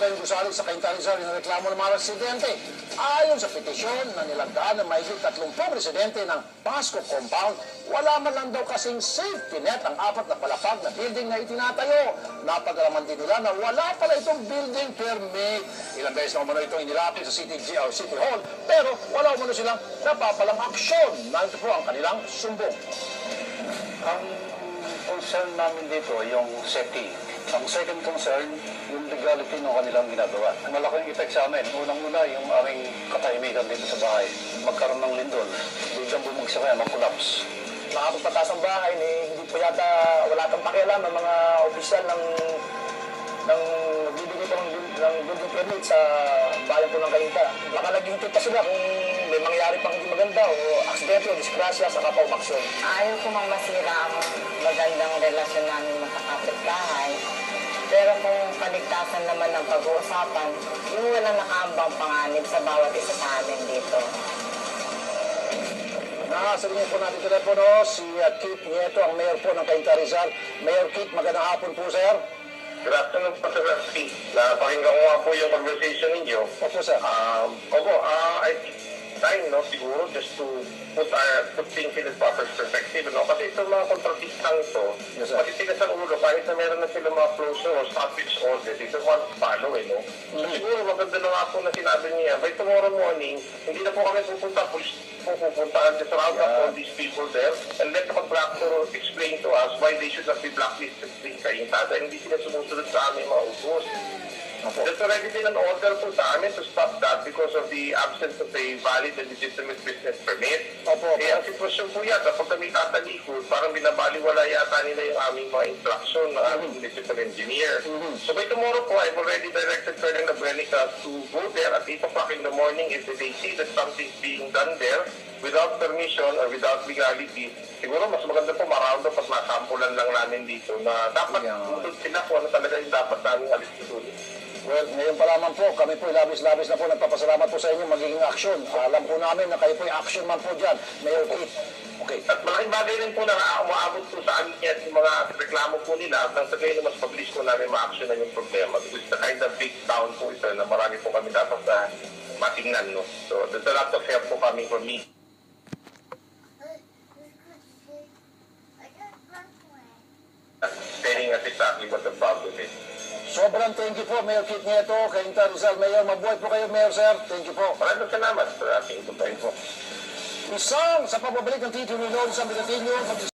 tayong gusali sa Cainta Rizal ng reklamo ng mga residente. Ayon sa petisyon na nilagdaan ng mahigit 30 residente ng Pasco Compound, wala man lang daw kasing safety net ang 4 na palapag na building na itinatayo. Napag-alaman din nila na wala pala itong building permit. Ilang beses na umano itong inilapit sa City Hall, pero wala umano silang napapalang aksyon. Narito po ang kanilang sumbong. Ang concern namin dito, yung safety. Ang second concern, yung legality ng kanilang ginagawa. Malaking effect sa amin. Unang-una, yung aming katahimikan dito sa bahay. Magkaroon ng lindol. Biglang bumagsak yan, mag-collapse. Makapagpatas ang bahay, hindi po yata wala kang pakialam ng mga opisyal ng bibigay po ng building permit sa bayan po ng Cainta. Baka naghihintay pa sila kung may mangyari pang hindi maganda o aksidente o disgrasya sa kapaumaksyon. Ayaw ko mang masira ang magandang relasyon namin magkakapit-bahay. Pero kung kaligtasan naman ang pag-uusapan, yung walang nakaambang panganib sa bawat isa sa amin dito. Sa linya po natin telepono, si Kit Nieto, ang mayor po ng Cainta Rizal. Mayor Kit, magandang hapon po, sir. Good afternoon po, Sir Rusty. Napakinggan ko nga po yung conversation ninyo. Opo, sir. I think time, no, siguro, just to put things in the proper perspective, no? Kasi itong mga kontratistang ito, Yes, sir. matitigas ang ulo, kahit na meron na sila mga closure or stoppage order, they don't want to follow, no? So, siguro, maganda na nga po na sinabi niya, by tomorrow morning, hindi na po kami pupunta, police po pupunta, just round up all these people there, and let the contractor explain to us why they should not be blacklisted in Cainta, dahil hindi sila sumusunod sa aming mga utos. There's already been an order po sa amin to stop that because of the absence of a valid and legitimate business permit. Opo. Ang sitwasyon po yata, pag kami tatalikod, parang binabaliwala yata nila yung aming mga instruction ng aming municipal engineer. So by tomorrow po, I've already directed Colonel Abrenica to go there at 8 o'clock in the morning if they see that something's being done there without permission or without legality. Siguro mas maganda po ma-round up at masampulan lang namin dito na dapat tutod sila kung ano talaga yung dapat namin alis-tutulin. Well, ngayon pa lamang po, kami po labis-labis na po nagpapasalamat po sa inyo magiging aksyon. Alam po namin na kayo po yung action man po dyan, Mayor Kit. Okay. At malaking bagay rin po na umaabot po sa amin yan yung mga reklamo po nila nang sa ngayon mas mabilis po namin ma-actionan yung problema. Because the kind of big town po ito na marami po kami dapat na matingnan. No? So there's a lot of help po kami for me. Telling us exactly what the problem is. Sobrang thank you po, Mayor Kit Nieto, Cainta Rizal. Mayor, mabuhay po kayo, Mayor, sir. Thank you po. Maraming salamat sa ating tubayin po. Isang sa pagbabalik ng Tito Rinod sa Bigatilyo,